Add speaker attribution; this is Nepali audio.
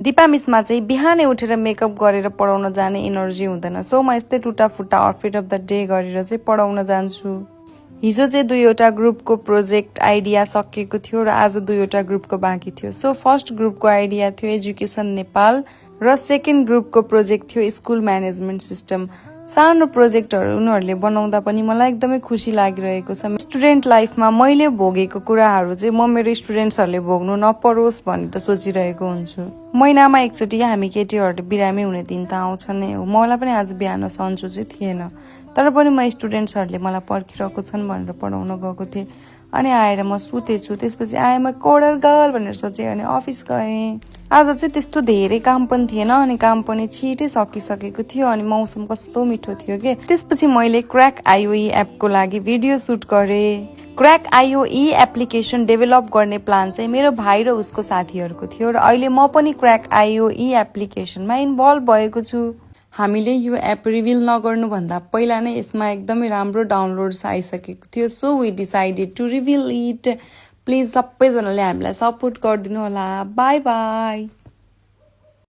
Speaker 1: दिपा मिसमा चाहिँ बिहानै उठेर मेकअप गरेर पढाउन जाने एनर्जी हुँदैन, सो म यस्तै टुटाफुटा आउटफिट अफ द डे गरेर चाहिँ पढाउन जान्छु। हिजो चाहिँ 2वटा ग्रुपको प्रोजेक्ट आइडिया सकिएको थियो र आज 2वटा ग्रुपको बाँकी थियो। सो फर्स्ट ग्रुपको आइडिया थियो एजुकेसन नेपाल र सेकेन्ड ग्रुपको प्रोजेक्ट थियो स्कुल म्यानेजमेन्ट सिस्टम। सानो प्रोजेक्टहरू उनीहरूले बनाउँदा पनि मलाई एकदमै खुसी लागिरहेको छ। स्टुडेन्ट लाइफमा मैले भोगेको कुराहरू चाहिँ म मेरो स्टुडेन्ट्सहरूले भोग्नु नपरोस् भनेर सोचिरहेको हुन्छु। महिनामा एकचोटि हामी केटीहरूले बिरामी हुने दिन त आउँछ नै हो। मलाई पनि आज बिहान सन्चो चाहिँ थिएन, तर पनि म स्टुडेन्ट्सहरूले मलाई पर्खिरहेको छन् भनेर पढाउन गएको थिएँ। अनि आएर म सुतेछु। त्यसपछि आएमा कोडर गर्ल भनेर सोचेँ अनि अफिस गएँ। आज चाहिँ त्यस्तो धेरै काम पनि थिएन अनि काम पनि छिटै सकिसकेको थियो अनि मौसम कस्तो मिठो थियो के। त्यसपछि मैले क्रैक आइओई एपको लागि भिडियो सुट गरेँ। क्रैक आइओई एप्लिकेसन डेभलप गर्ने प्लान चाहिँ मेरो भाइ र उसको साथीहरूको थियो र अहिले म पनि क्रैक आइओई एप्लिकेसनमा इन्भल्भ भएको छु। हामीले यो एप रिभिल नगर्नुभन्दा पहिला नै यसमा एकदमै राम्रो डाउनलोड्स आइसकेको थियो, so we decided to reveal it. Please सबैजनाले हामीलाई सपोर्ट गरिदिनु होला। Bye by.